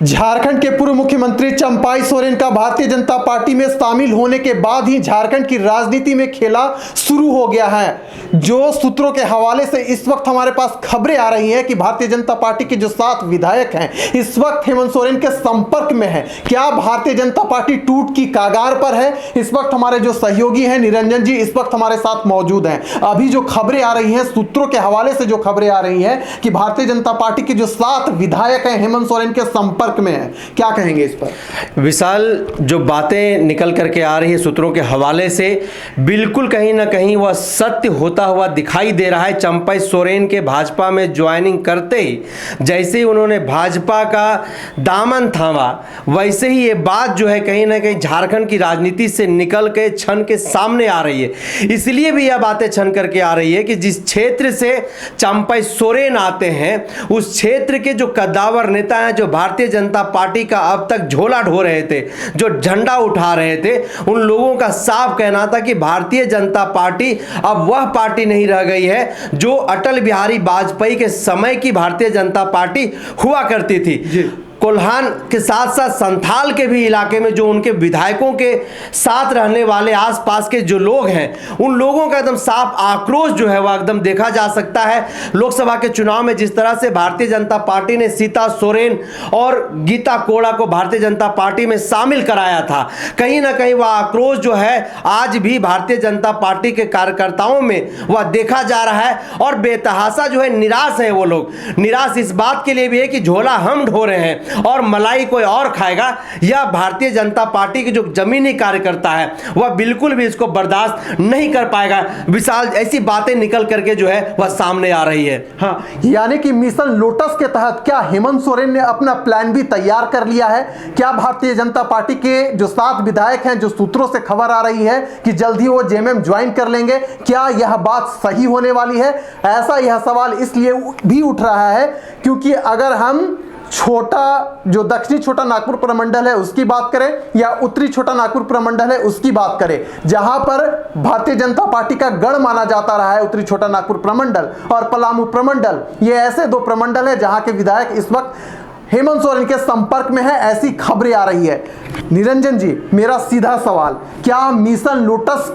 झारखंड के पूर्व मुख्यमंत्री चंपाई सोरेन का भारतीय जनता पार्टी में शामिल होने के बाद ही झारखंड की राजनीति में खेला शुरू हो गया है। जो सूत्रों के हवाले से इस वक्त हमारे पास खबरें आ रही हैं कि भारतीय जनता पार्टी के जो 7 विधायक हैं इस वक्त हेमंत सोरेन के संपर्क में हैं। क्या भारतीय जनता पार्टी टूट की कगार पर है? इस वक्त हमारे जो सहयोगी हैं निरंजन जी इस वक्त हमारे साथ मौजूद हैं। अभी जो खबरें आ रही हैं, सूत्रों के हवाले से जो खबरें आ रही हैं कि भारतीय जनता पार्टी के जो 7 विधायक हैं हेमंत सोरेन के संपर्क में है, क्या कहेंगे इस पर? विशाल, जो बातें निकल करके आ रही है सूत्रों के हवाले से, बिल्कुल कहीं ना कहीं वह सत्य होता हुआ दिखाई दे रहा है। चंपाई सोरेन के भाजपा में ज्वाइनिंग करते ही जैसे ही उन्होंने भाजपा का दामन थामा, वैसे ही ये बात जो है कहीं ना कहीं झारखंड की राजनीति से निकल के छन के सामने आ रही है। इसलिए भी यह बातें छन करके आ रही है कि जिस क्षेत्र से चंपाई सोरेन आते हैं उस क्षेत्र के जो कद्दावर नेता हैं, जो भारतीय जनता पार्टी का अब तक झोला ढो रहे थे, जो झंडा उठा रहे थे, उन लोगों का साफ कहना था कि भारतीय जनता पार्टी अब वह पार्टी नहीं रह गई है जो अटल बिहारी वाजपेयी के समय की भारतीय जनता पार्टी हुआ करती थी। कोल्हान के साथ साथ संथाल के भी इलाके में जो उनके विधायकों के साथ रहने वाले आसपास के जो लोग हैं, उन लोगों का एकदम साफ आक्रोश जो है वह एकदम देखा जा सकता है। लोकसभा के चुनाव में जिस तरह से भारतीय जनता पार्टी ने सीता सोरेन और गीता कोड़ा को भारतीय जनता पार्टी में शामिल कराया था, कहीं ना कहीं वह आक्रोश जो है आज भी भारतीय जनता पार्टी के कार्यकर्ताओं में वह देखा जा रहा है। और बेतहासा जो है निराश है वो लोग, निराश इस बात के लिए भी है कि झोला हम ढो रहे हैं और मलाई कोई और खाएगा। यह भारतीय जनता पार्टी के जो जमीनी कार्यकर्ता है वह बिल्कुल भी इसको बर्दाश्त नहीं कर पाएगा। विशाल, ऐसी बातें निकल करके जो है वह सामने आ रही है। हाँ, यानी कि मिशन लोटस के तहत क्या हेमंत सोरेन ने अपना प्लान भी तैयार कर लिया है? क्या भारतीय जनता पार्टी के जो 7 विधायक हैं, जो सूत्रों से खबर आ रही है कि जल्द ही वो जेएमएम ज्वाइन कर लेंगे, क्या यह बात सही होने वाली है? ऐसा यह सवाल इसलिए भी उठ रहा है क्योंकि अगर हम जो दक्षिणी छोटा नागपुर प्रमंडल है उसकी बात करें या उत्तरी छोटा नागपुर प्रमंडल है उसकी बात करें, जहां पर भारतीय जनता पार्टी का गढ़ माना जाता रहा है उत्तरी छोटा नागपुर प्रमंडल और पलामू प्रमंडल, ये ऐसे 2 प्रमंडल है जहां के विधायक इस वक्त हेमंत सोरेन के संपर्क में है, ऐसी खबरें आ रही है। निरंजन जी, मेरा सीधा सवाल, क्या मिशन लोटस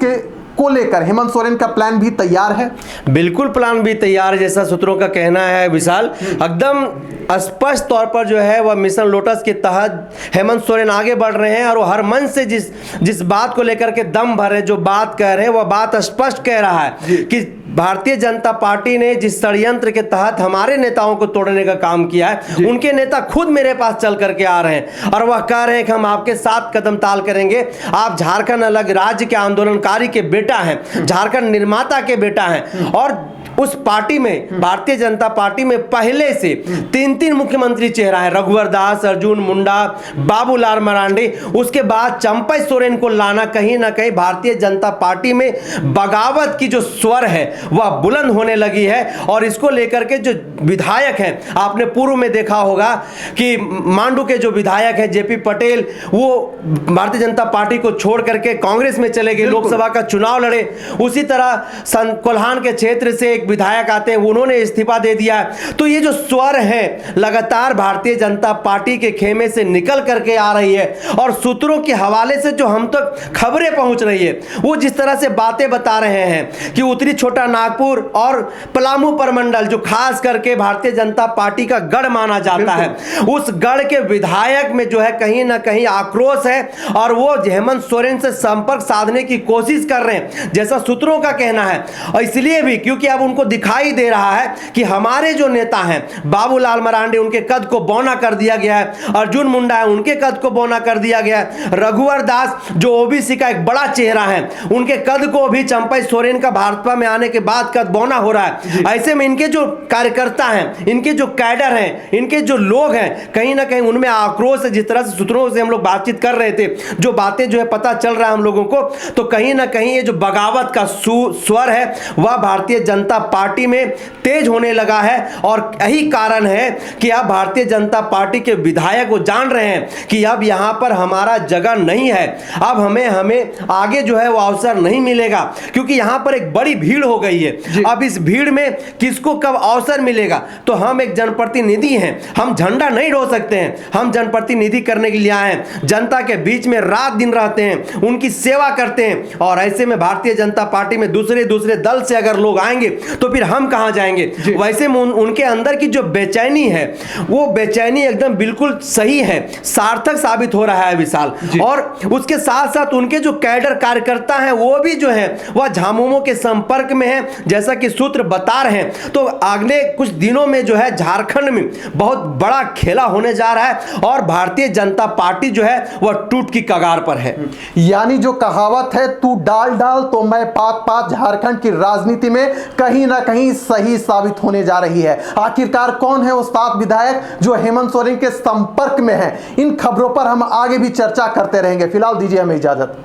को लेकर हेमंत सोरेन का प्लान भी तैयार है? बिल्कुल प्लान भी तैयार है, जैसा सूत्रों का कहना है विशाल। एकदम स्पष्ट तौर पर जो है वह मिशन लोटस के तहत हेमंत सोरेन आगे बढ़ रहे हैं और वो हर मन से जिस बात को लेकर के दम भर रहे, जो बात कह रहे हैं वह बात स्पष्ट कह रहा है कि भारतीय जनता पार्टी ने जिस षड्यंत्र के तहत हमारे नेताओं को तोड़ने का काम किया है, उनके नेता खुद मेरे पास चल करके आ रहे हैं और वह कह रहे हैं कि हम आपके साथ कदम ताल करेंगे। आप झारखंड अलग राज्य के आंदोलनकारी के बेटा हैं, झारखंड निर्माता के बेटा हैं और उस पार्टी में, भारतीय जनता पार्टी में पहले से 3 मुख्यमंत्री चेहरा है, रघुवर दास, अर्जुन मुंडा, बाबूलाल मरांडी। उसके बाद चंपाई सोरेन को लाना कहीं ना कहीं भारतीय जनता पार्टी में बगावत की जो स्वर है वह बुलंद होने लगी है। और इसको लेकर के जो विधायक हैं, आपने पूर्व में देखा होगा कि मांडू के जो विधायक हैं जेपी पटेल, वो भारतीय जनता पार्टी को छोड़ करके कांग्रेस में चले गए, लोकसभा का चुनाव लड़े। उसी तरह कोल्हान के क्षेत्र से एक विधायक आते हैं, उन्होंने इस्तीफा दे दिया। तो ये जो स्वर है लगातार भारतीय जनता पार्टी के खेमे से निकल करके आ रही है और सूत्रों के हवाले से जो हम तक खबरें पहुंच रही है, वो जिस तरह से बातें बता रहे हैं कि उत्तरी छोटा नागपुर और पलामू प्रमंडल जो खास करके भारतीय जनता पार्टी का गढ़ माना जाता है, उस गढ़ के विधायक में जो है कहीं ना कहीं आक्रोश है और वो हेमंत सोरेन से संपर्क साधने की कोशिश कर रहे हैं, जैसा सूत्रों का कहना है। और इसलिए भी क्योंकि अब उनको दिखाई दे रहा है कि हमारे जो नेता हैं, बाबूलाल मरांडी, उनके कद को बौना कर दिया गया है, अर्जुन मुंडा है, उनके कद को बौना कर दिया गया है, रघुवर दास जो ओबीसी का एक बड़ा चेहरा है, उनके कद को भी चंपाई सोरेन का भाजपा में आने के बाद कद बौना हो रहा है। ऐसे में इनके जो कार्यकर्ता हैं, इनके जो कैडर हैं, इनके जो लोग हैं, कहीं ना कहीं उनमें आक्रोश है। जिस तरह से सूत्रों से हम लोग बातचीत कर रहे थे, जो बातें जो है पता चल रहा है हम लोगों को, तो कहीं ना कहीं ये जो बगावत का स्वर है वह भारतीय जनता पार्टी में तेज होने लगा है। और यही कारण है कि अब भारतीय जनता पार्टी के विधायक वो जान रहे हैं कि अब यहां पर हमारा जगह नहीं है, अब हमें आगे जो है वो अवसर नहीं मिलेगा, क्योंकि यहां पर एक बड़ी भीड़ हो गई है। अब इस भीड़ में किसको कब अवसर मिलेगा? तो हम एक जनप्रतिनिधि हैं, हम झंडा नहीं ढो सकते हैं, हम जनप्रतिनिधि करने के लिए आए हैं, जनता के बीच में रात दिन रहते हैं, उनकी सेवा करते हैं। और ऐसे में भारतीय जनता पार्टी में दूसरे दल से अगर लोग आएंगे तो फिर हम कहां जाएंगे? वैसे में उनके अंदर की जो बेचैनी है वो बेचैनी एकदम बिल्कुल सही है, सार्थक साबित हो रहा है विशाल। और उसके साथ साथ उनके जो कैडर कार्यकर्ता हैं वो भी जो है वह झामुमो के संपर्क में है, जैसा कि सूत्र बता रहे हैं। तो अगले कुछ दिनों में जो है झारखंड में बहुत बड़ा खेला होने जा रहा है और भारतीय जनता पार्टी जो है वह टूट की कगार पर है। यानी जो कहावत है तू डाल डाल तो मैं पात पात, झारखंड की राजनीति में कहीं ना कहीं सही साबित होने जा रही है। आखिरकार कौन है वो 7 विधायक जो हेमंत सोरेन के संपर्क में है? इन खबरों पर हम आगे भी चर्चा करते रहेंगे। फिलहाल दीजिए हमें इजाजत।